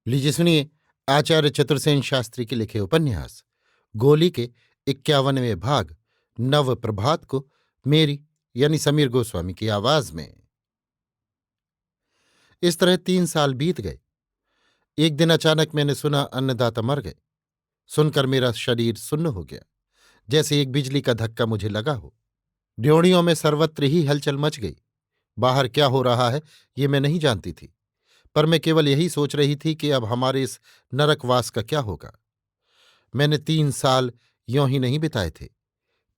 लीजिए सुनिए। आचार्य चतुर्सेन शास्त्री के लिखे उपन्यास गोली के 51वें भाग नव प्रभात को मेरी यानी समीर गोस्वामी की आवाज में। इस तरह 3 साल बीत गए। एक दिन अचानक मैंने सुना अन्नदाता मर गए। सुनकर मेरा शरीर सुन्न हो गया, जैसे एक बिजली का धक्का मुझे लगा हो। ड्योढ़ियों में सर्वत्र ही हलचल मच गई। बाहर क्या हो रहा है ये मैं नहीं जानती थी, पर मैं केवल यही सोच रही थी कि अब हमारे इस नरकवास का क्या होगा। मैंने 3 साल यों ही नहीं बिताए थे।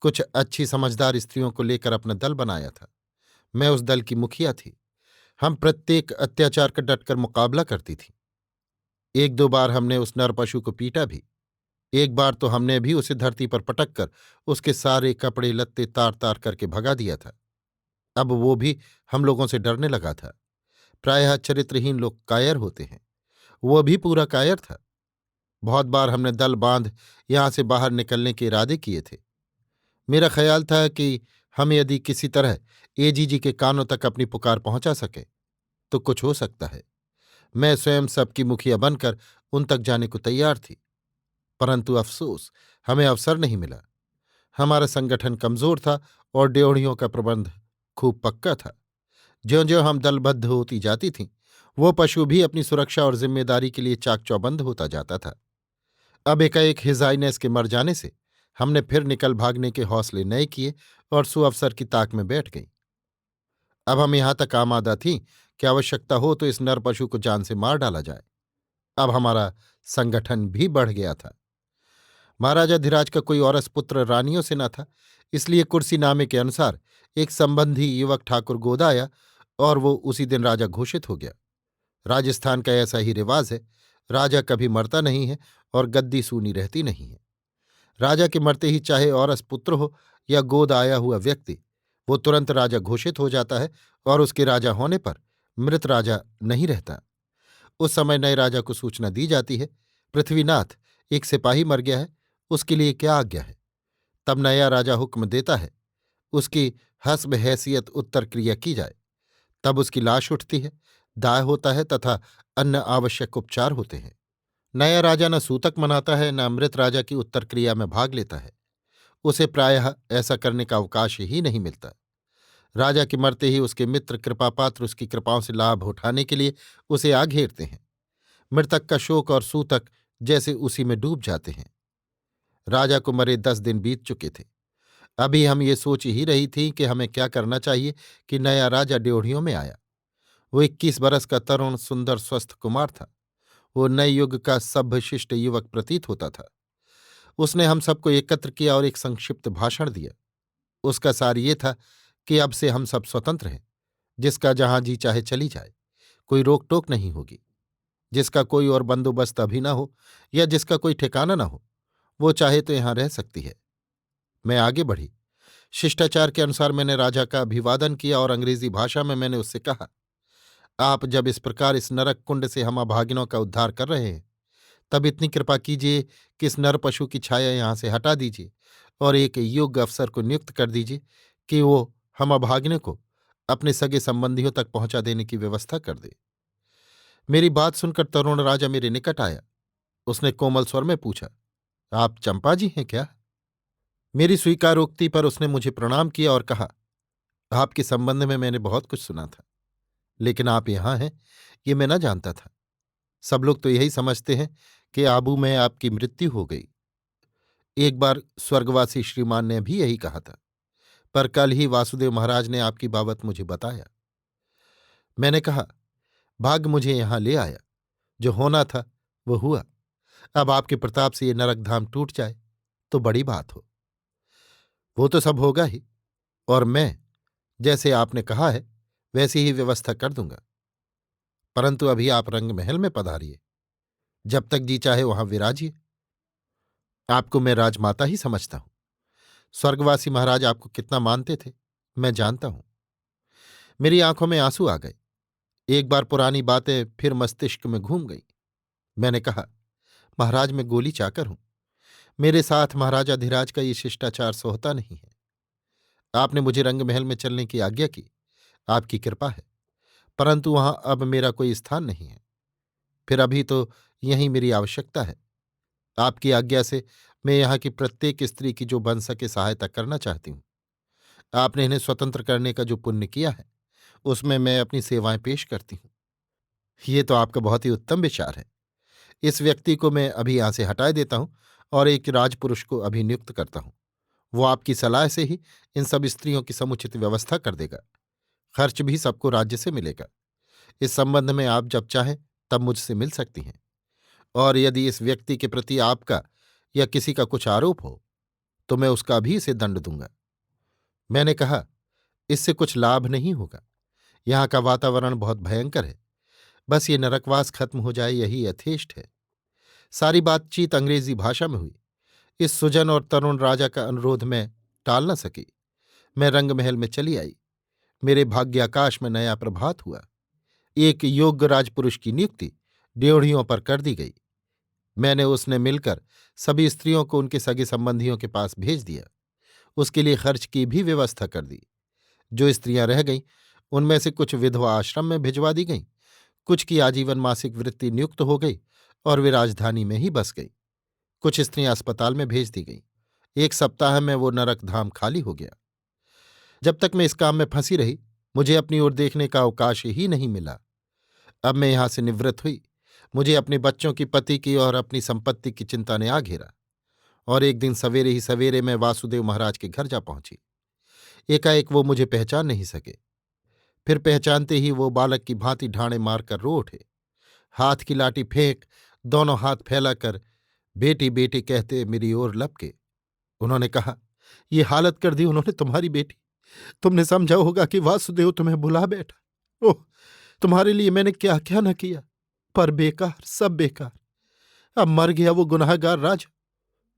कुछ अच्छी समझदार स्त्रियों को लेकर अपना दल बनाया था। मैं उस दल की मुखिया थी। हम प्रत्येक अत्याचार का डटकर मुकाबला करती थी। एक दो बार हमने उस नरपशु को पीटा भी। एक बार तो हमने भी उसे धरती पर पटक कर उसके सारे कपड़े लत्ते तार तार करके भगा दिया था। अब वो भी हम लोगों से डरने लगा था। प्रायः चरित्रहीन लोग कायर होते हैं, वो भी पूरा कायर था। बहुत बार हमने दल बांध यहां से बाहर निकलने के इरादे किए थे। मेरा ख्याल था कि हम यदि किसी तरह एजीजी के कानों तक अपनी पुकार पहुंचा सके तो कुछ हो सकता है। मैं स्वयं सबकी मुखिया बनकर उन तक जाने को तैयार थी, परंतु अफसोस हमें अवसर नहीं मिला। हमारा संगठन कमजोर था और ड्योढ़ियों का प्रबंध खूब पक्का था। ज्यों ज्यों हम दलबद्ध होती जाती थीं, वो पशु भी अपनी सुरक्षा और जिम्मेदारी के लिए चाक चौबंद होता जाता था। अब एकाएक हिजाइनेस के मर जाने से हमने फिर निकल भागने के हौसले नए किए और सुअवसर की ताक में बैठ गईं। अब हम यहां तक आमादा थीं कि आवश्यकता हो तो इस नरपशु को जान से मार डाला जाए। अब हमारा संगठन भी बढ़ गया था। महाराजा धीराज का कोई औरस पुत्र रानियों से न था, इसलिए कुर्सी नामे के अनुसार एक संबंधी युवक ठाकुर गोद आया और वो उसी दिन राजा घोषित हो गया। राजस्थान का ऐसा ही रिवाज है, राजा कभी मरता नहीं है और गद्दी सूनी रहती नहीं है। राजा के मरते ही चाहे औरस पुत्र हो या गोद आया हुआ व्यक्ति, वो तुरंत राजा घोषित हो जाता है और उसके राजा होने पर मृत राजा नहीं रहता। उस समय नए राजा को सूचना दी जाती है, पृथ्वीनाथ, एक सिपाही मर गया है, उसके लिए क्या आज्ञा है। तब नया राजा हुक्म देता है, उसकी हस्ब हैसियत उत्तर क्रिया की जाए। तब उसकी लाश उठती है, दाह होता है तथा अन्य आवश्यक उपचार होते हैं। नया राजा न सूतक मनाता है, न मृत राजा की उत्तर क्रिया में भाग लेता है। उसे प्रायः ऐसा करने का अवकाश ही नहीं मिलता। राजा के मरते ही उसके मित्र कृपापात्र उसकी कृपाओं से लाभ उठाने के लिए उसे आ घेरते हैं। मृतक का शोक और सूतक जैसे उसी में डूब जाते हैं। राजा को मरे 10 दिन बीत चुके थे। अभी हम ये सोच ही रही थी कि हमें क्या करना चाहिए कि नया राजा ड्योढ़ियों में आया। वो 21 बरस का तरुण सुंदर स्वस्थ कुमार था। वो नए युग का सभ्यशिष्ट युवक प्रतीत होता था। उसने हम सबको एकत्र किया और एक संक्षिप्त भाषण दिया। उसका सार ये था कि अब से हम सब स्वतंत्र हैं, जिसका जहां जी चाहे चली जाए, कोई रोक टोक नहीं होगी। जिसका कोई और बंदोबस्त अभी न हो या जिसका कोई ठिकाना न हो, वो चाहे तो यहां रह सकती है। मैं आगे बढ़ी। शिष्टाचार के अनुसार मैंने राजा का अभिवादन किया और अंग्रेजी भाषा में मैंने उससे कहा, आप जब इस प्रकार इस नरक कुंड से हम अभागिनों का उद्धार कर रहे हैं, तब इतनी कृपा कीजिए कि इस नरपशु की छाया यहां से हटा दीजिए और एक योग्य अफसर को नियुक्त कर दीजिए कि वो हम अभागिनों को अपने सगे संबंधियों तक पहुंचा देने की व्यवस्था कर दे। मेरी बात सुनकर तरुण राजा मेरे निकट आया। उसने कोमल स्वर में पूछा, आप चंपा जी हैं क्या? मेरी स्वीकारोक्ति पर उसने मुझे प्रणाम किया और कहा, आपके संबंध में मैंने बहुत कुछ सुना था, लेकिन आप यहां हैं ये मैं न जानता था। सब लोग तो यही समझते हैं कि आबू में आपकी मृत्यु हो गई। एक बार स्वर्गवासी श्रीमान ने भी यही कहा था, पर कल ही वासुदेव महाराज ने आपकी बाबत मुझे बताया। मैंने कहा, भाग्य मुझे यहां ले आया। जो होना था वो हुआ। अब आपके प्रताप से ये नरकधाम टूट जाए तो बड़ी बात हो। वो तो सब होगा ही, और मैं जैसे आपने कहा है वैसी ही व्यवस्था कर दूंगा। परंतु अभी आप रंगमहल में पधारिए, जब तक जी चाहे वहां विराजिए। आपको मैं राजमाता ही समझता हूं। स्वर्गवासी महाराज आपको कितना मानते थे मैं जानता हूं। मेरी आंखों में आंसू आ गए। एक बार पुरानी बातें फिर मस्तिष्क में घूम गईं। मैंने कहा, महाराज मैं गोली चाकर हूं। मेरे साथ महाराजा धीराज का ये शिष्टाचार सोहता नहीं है। आपने मुझे रंगमहल में चलने की आज्ञा की, आपकी कृपा है, परंतु वहां अब मेरा कोई स्थान नहीं है। फिर अभी तो यही मेरी आवश्यकता है। आपकी आज्ञा से मैं यहाँ की प्रत्येक स्त्री की जो बन सके सहायता करना चाहती हूँ। आपने इन्हें स्वतंत्र करने का जो पुण्य किया है उसमें मैं अपनी सेवाएं पेश करती हूँ। ये तो आपका बहुत ही उत्तम विचार है। इस व्यक्ति को मैं अभी यहां से हटा देता हूं और एक राजपुरुष को अभी नियुक्त करता हूं। वो आपकी सलाह से ही इन सब स्त्रियों की समुचित व्यवस्था कर देगा। खर्च भी सबको राज्य से मिलेगा। इस संबंध में आप जब चाहें तब मुझसे मिल सकती हैं। और यदि इस व्यक्ति के प्रति आपका या किसी का कुछ आरोप हो तो मैं उसका भी इसे दंड दूंगा। मैंने कहा, इससे कुछ लाभ नहीं होगा। यहाँ का वातावरण बहुत भयंकर है। बस ये नरकवास खत्म हो जाए यही यथेष्ट है। सारी बातचीत अंग्रेजी भाषा में हुई। इस सुजन और तरुण राजा का अनुरोध मैं टाल न सकी। मैं रंगमहल में चली आई। मेरे भाग्याकाश में नया प्रभात हुआ। एक योग्य राजपुरुष की नियुक्ति ड्योढ़ियों पर कर दी गई। मैंने उसने मिलकर सभी स्त्रियों को उनके सगे संबंधियों के पास भेज दिया। उसके लिए खर्च की भी व्यवस्था कर दी। जो स्त्रियां रह गईं उनमें से कुछ विधवा आश्रम में भिजवा दी गईं, कुछ की आजीवन मासिक वृत्ति नियुक्त हो गई और वे राजधानी में ही बस गई। कुछ स्त्रियां अस्पताल में भेज दी गईं। एक सप्ताह में वो नरक धाम खाली हो गया। जब तक मैं इस काम में फंसी रही मुझे अपनी ओर देखने का अवकाश ही नहीं मिला। अब मैं यहां से निवृत्त हुई। मुझे अपने बच्चों की, पति की और अपनी संपत्ति की चिंता ने आ घेरा। और एक दिन सवेरे ही सवेरे मैं वासुदेव महाराज के घर जा पहुंची। एकाएक वो मुझे पहचान नहीं सके। फिर पहचानते ही वो बालक की भांति ढाणे मारकर रो उठे। हाथ की लाठी फेंक दोनों हाथ फैलाकर बेटी बेटी कहते मेरी ओर लपके। उन्होंने कहा, ये हालत कर दी उन्होंने तुम्हारी बेटी। तुमने समझा होगा कि वासुदेव तुम्हें बुला बैठा। ओह, तुम्हारे लिए मैंने क्या क्या न किया। पर बेकार, सब बेकार। अब मर गया वो गुनाहगार राजा।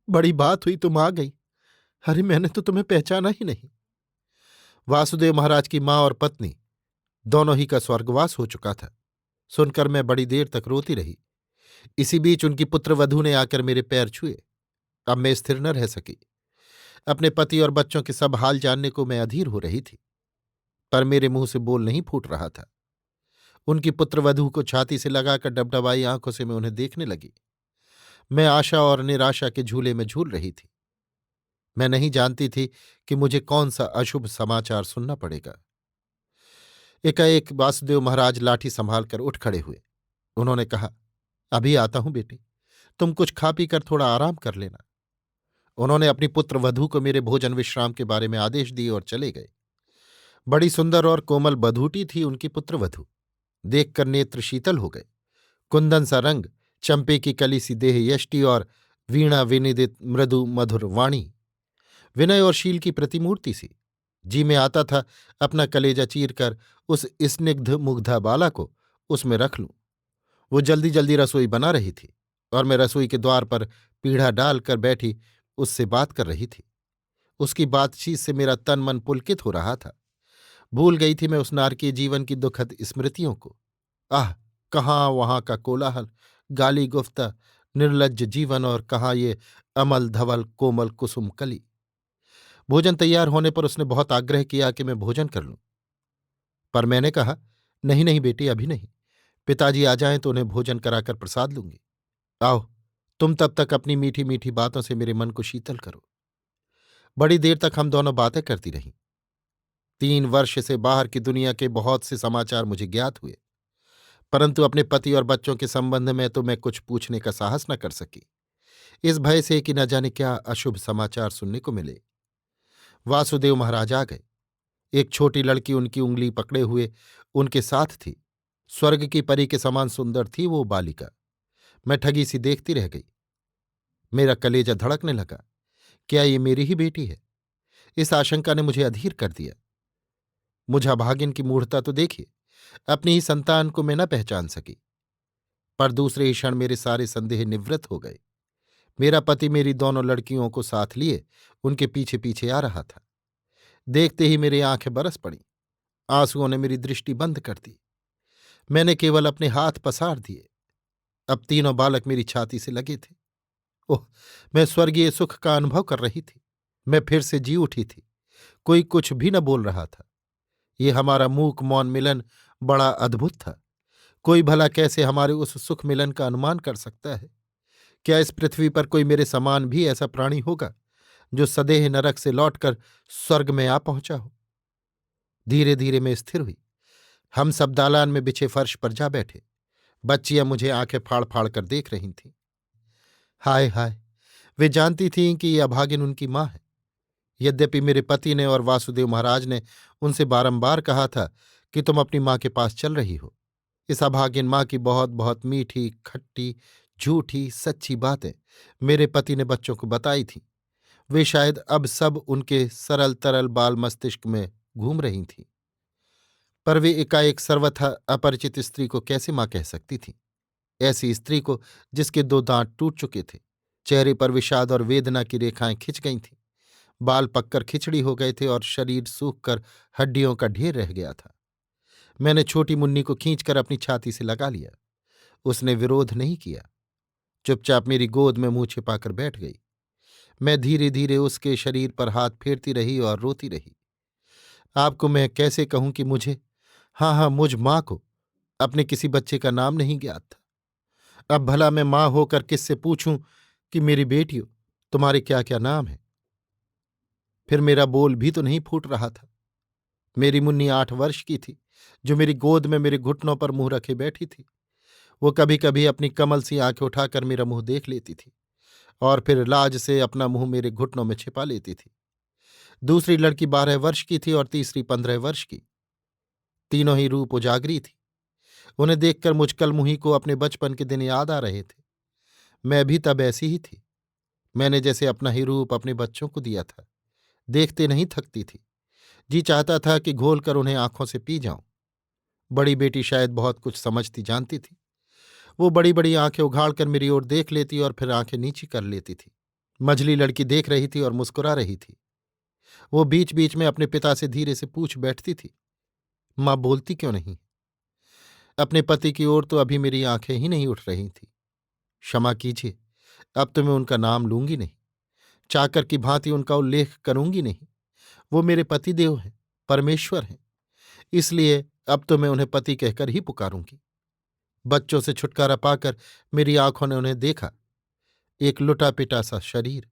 बड़ी बात हुई तुम आ गई। अरे मैंने तो तुम्हें पहचाना ही नहीं। वासुदेव महाराज की मां और पत्नी दोनों ही का स्वर्गवास हो चुका था। सुनकर मैं बड़ी देर तक रोती रही। इसी बीच उनकी पुत्रवधू ने आकर मेरे पैर छुए। अब मैं स्थिर न रह सकी। अपने पति और बच्चों के सब हाल जानने को मैं अधीर हो रही थी, पर मेरे मुंह से बोल नहीं फूट रहा था। उनकी पुत्रवधू को छाती से लगाकर डबडबाई आंखों से मैं उन्हें देखने लगी। मैं आशा और निराशा के झूले में झूल रही थी। मैं नहीं जानती थी कि मुझे कौन सा अशुभ समाचार सुनना पड़ेगा। एकाएक वासुदेव महाराज लाठी संभालकर उठ खड़े हुए। उन्होंने कहा, अभी आता हूं बेटी, तुम कुछ खा पी कर थोड़ा आराम कर लेना। उन्होंने अपनी पुत्र वधू को मेरे भोजन विश्राम के बारे में आदेश दिए और चले गए। बड़ी सुंदर और कोमल बधूटी थी उनकी पुत्रवधू। देखकर नेत्र शीतल हो गए। कुंदन सा रंग, चंपे की कली सी देह यष्टि और वीणा विनिदित मृदु मधुर वाणी, विनय और शील की प्रतिमूर्ति सी। जी में आता था अपना कलेजा चीर कर उस स्निग्ध मुग्धा बाला को उसमें रख लूं। वो जल्दी जल्दी रसोई बना रही थी और मैं रसोई के द्वार पर पीढ़ा डालकर बैठी उससे बात कर रही थी। उसकी बातचीत से मेरा तन मन पुलकित हो रहा था। भूल गई थी मैं उस नारकीय जीवन की दुखद स्मृतियों को। आह, कहाँ वहां का कोलाहल, गाली गुफ्ता, निर्लज्ज जीवन और कहाँ ये अमल धवल कोमल कुसुम कली। भोजन तैयार होने पर उसने बहुत आग्रह किया कि मैं भोजन कर लूं, पर मैंने कहा, नहीं नहीं बेटी, अभी नहीं। पिताजी आ जाएं तो उन्हें भोजन कराकर प्रसाद लूंगी। आओ, तुम तब तक अपनी मीठी मीठी बातों से मेरे मन को शीतल करो। बड़ी देर तक हम दोनों बातें करती रहीं। 3 वर्ष से बाहर की दुनिया के बहुत से समाचार मुझे ज्ञात हुए, परंतु अपने पति और बच्चों के संबंध में तो मैं कुछ पूछने का साहस न कर सकी, इस भय से कि न जाने क्या अशुभ समाचार सुनने को मिले। वासुदेव महाराज आ गए। एक छोटी लड़की उनकी उंगली पकड़े हुए उनके साथ थी। स्वर्ग की परी के समान सुंदर थी वो बालिका। मैं ठगी सी देखती रह गई। मेरा कलेजा धड़कने लगा। क्या ये मेरी ही बेटी है? इस आशंका ने मुझे अधीर कर दिया। मुझा भागिन की मूढ़ता तो देखिए, अपनी ही संतान को मैं न पहचान सकी। पर दूसरे ही क्षण मेरे सारे संदेह निवृत्त हो गए। मेरा पति मेरी दोनों लड़कियों को साथ लिए उनके पीछे पीछे आ रहा था। देखते ही मेरी आंखें बरस पड़ीं। आंसुओं ने मेरी दृष्टि बंद कर दी। मैंने केवल अपने हाथ पसार दिए। अब तीनों बालक मेरी छाती से लगे थे। ओह, मैं स्वर्गीय सुख का अनुभव कर रही थी। मैं फिर से जी उठी थी। कोई कुछ भी न बोल रहा था। ये हमारा मूक मौन मिलन बड़ा अद्भुत था। कोई भला कैसे हमारे उस सुख मिलन का अनुमान कर सकता है? क्या इस पृथ्वी पर कोई मेरे समान भी ऐसा प्राणी होगा जो सदेह नरक से लौटकर स्वर्ग में आ पहुंचा हो? धीरे धीरे मैं स्थिर हुई। हम सब दालान में बिछे फर्श पर जा बैठे। बच्चियां मुझे आंखें फाड़ फाड़ कर देख रही थीं। हाय हाय, वे जानती थीं कि यह अभागिन उनकी मां है। यद्यपि मेरे पति ने और वासुदेव महाराज ने उनसे बारंबार कहा था कि तुम अपनी मां के पास चल रही हो। इस अभागिन मां की बहुत बहुत मीठी, खट्टी, झूठी, सच्ची बातें मेरे पति ने बच्चों को बताई थीं। वे शायद अब सब उनके सरल तरल बाल मस्तिष्क में घूम रही थीं। पर वे एकाएक सर्वथा अपरिचित स्त्री को कैसे मां कह सकती थीं? ऐसी स्त्री को जिसके 2 दांत टूट चुके थे, चेहरे पर विषाद और वेदना की रेखाएं खिंच गई थीं, बाल पककर खिचड़ी हो गए थे और शरीर सूखकर हड्डियों का ढेर रह गया था। मैंने छोटी मुन्नी को खींचकर अपनी छाती से लगा लिया। उसने विरोध नहीं किया, चुपचाप मेरी गोद में मुंह छिपाकर बैठ गई। मैं धीरे धीरे उसके शरीर पर हाथ फेरती रही और रोती रही। आपको मैं कैसे कहूं कि मुझे, हाँ हाँ, मुझ मां को अपने किसी बच्चे का नाम नहीं ज्ञात था। अब भला मैं मां होकर किससे पूछूं कि मेरी बेटियों, तुम्हारे क्या क्या नाम है? फिर मेरा बोल भी तो नहीं फूट रहा था। मेरी मुन्नी 8 वर्ष की थी, जो मेरी गोद में मेरे घुटनों पर मुंह रखे बैठी थी। वो कभी कभी अपनी कमल सी आंखें उठाकर मेरा मुंह देख लेती थी और फिर लाज से अपना मुंह मेरे घुटनों में छिपा लेती थी। दूसरी लड़की 12 वर्ष की थी और तीसरी 15 वर्ष की। तीनों ही रूप उजागरी थी। उन्हें देखकर मुझ कलमुही को अपने बचपन के दिन याद आ रहे थे। मैं भी तब ऐसी ही थी। मैंने जैसे अपना ही रूप अपने बच्चों को दिया था। देखते नहीं थकती थी। जी चाहता था कि घोल कर उन्हें आंखों से पी जाऊं। बड़ी बेटी शायद बहुत कुछ समझती जानती थी। वो बड़ी बड़ी आंखें उघाड़कर मेरी ओर देख लेती और फिर आंखें नीची कर लेती थी। मझली लड़की देख रही थी और मुस्कुरा रही थी। वो बीच बीच में अपने पिता से धीरे से पूछ बैठती थी, मां बोलती क्यों नहीं? अपने पति की ओर तो अभी मेरी आंखें ही नहीं उठ रही थी। क्षमा कीजिए, अब तो मैं उनका नाम लूंगी नहीं, चाकर की भांति उनका उल्लेख करूंगी नहीं। वो मेरे पतिदेव हैं, परमेश्वर हैं, इसलिए अब तो मैं उन्हें पति कहकर ही पुकारूंगी। बच्चों से छुटकारा पाकर मेरी आंखों ने उन्हें देखा। एक लुटा पिटा सा शरीर,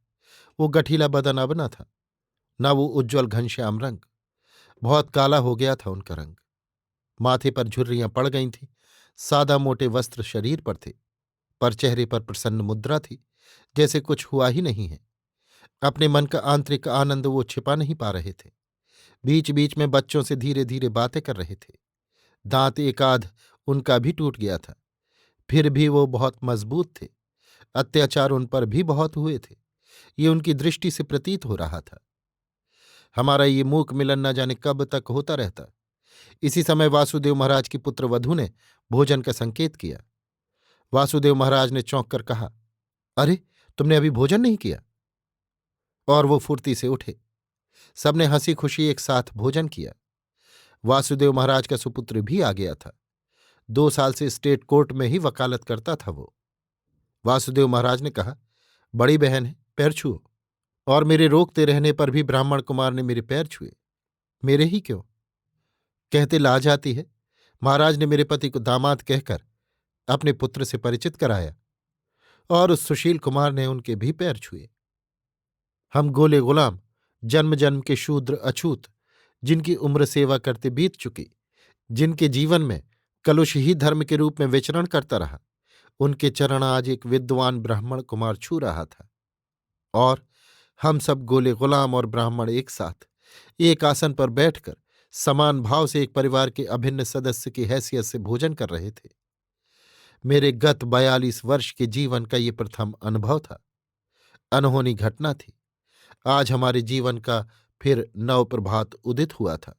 वो गठीला बदन अब न था, न वो उज्ज्वल घनश्याम रंग। बहुत काला हो गया था उनका रंग। माथे पर झुर्रियां पड़ गई थीं। सादा मोटे वस्त्र शरीर पर थे, पर चेहरे पर प्रसन्न मुद्रा थी, जैसे कुछ हुआ ही नहीं है। अपने मन का आंतरिक आनंद वो छिपा नहीं पा रहे थे। बीच बीच में बच्चों से धीरे धीरे बातें कर रहे थे। दांत एकाध उनका भी टूट गया था, फिर भी वो बहुत मजबूत थे। अत्याचार उन पर भी बहुत हुए थे, ये उनकी दृष्टि से प्रतीत हो रहा था। हमारा ये मूक मिलन न जाने कब तक होता रहता। इसी समय वासुदेव महाराज की पुत्र वधू ने भोजन का संकेत किया। वासुदेव महाराज ने चौंक कर कहा, अरे, तुमने अभी भोजन नहीं किया? और वो फुर्ती से उठे। सबने हंसी खुशी एक साथ भोजन किया। वासुदेव महाराज का सुपुत्र भी आ गया था। 2 साल से स्टेट कोर्ट में ही वकालत करता था वो। वासुदेव महाराज ने कहा, बड़ी बहन है, पैर छुओ। और मेरे रोकते रहने पर भी ब्राह्मण कुमार ने मेरे पैर छुए। मेरे ही क्यों? कहते लाज आती है। महाराज ने मेरे पति को दामाद कहकर अपने पुत्र से परिचित कराया और उस सुशील कुमार ने उनके भी पैर छुए। हम गोले गुलाम, जन्म जन्म के शूद्र अछूत, जिनकी उम्र सेवा करते बीत चुकी, जिनके जीवन में कलुष ही धर्म के रूप में विचरण करता रहा, उनके चरण आज एक विद्वान ब्राह्मण कुमार छू रहा था। और हम सब गोले गुलाम और ब्राह्मण एक साथ एक आसन पर बैठकर समान भाव से एक परिवार के अभिन्न सदस्य की हैसियत से भोजन कर रहे थे। मेरे गत 42 वर्ष के जीवन का ये प्रथम अनुभव था। अनहोनी घटना थी। आज हमारे जीवन का फिर नव प्रभात उदित हुआ था।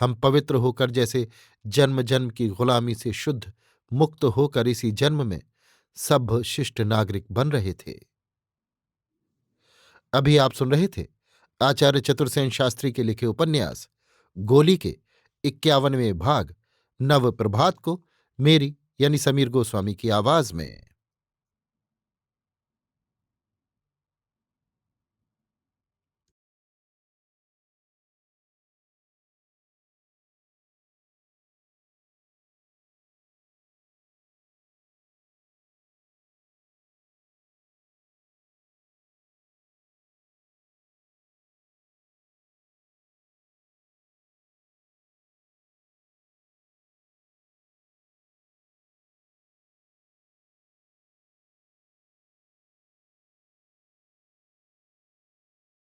हम पवित्र होकर जैसे जन्म जन्म की गुलामी से शुद्ध मुक्त होकर इसी जन्म में सभ्य शिष्ट नागरिक बन रहे थे। अभी आप सुन रहे थे आचार्य चतुर्सेन शास्त्री के लिखे उपन्यास गोली के 51वें भाग नव प्रभात को मेरी यानी समीर गोस्वामी की आवाज में।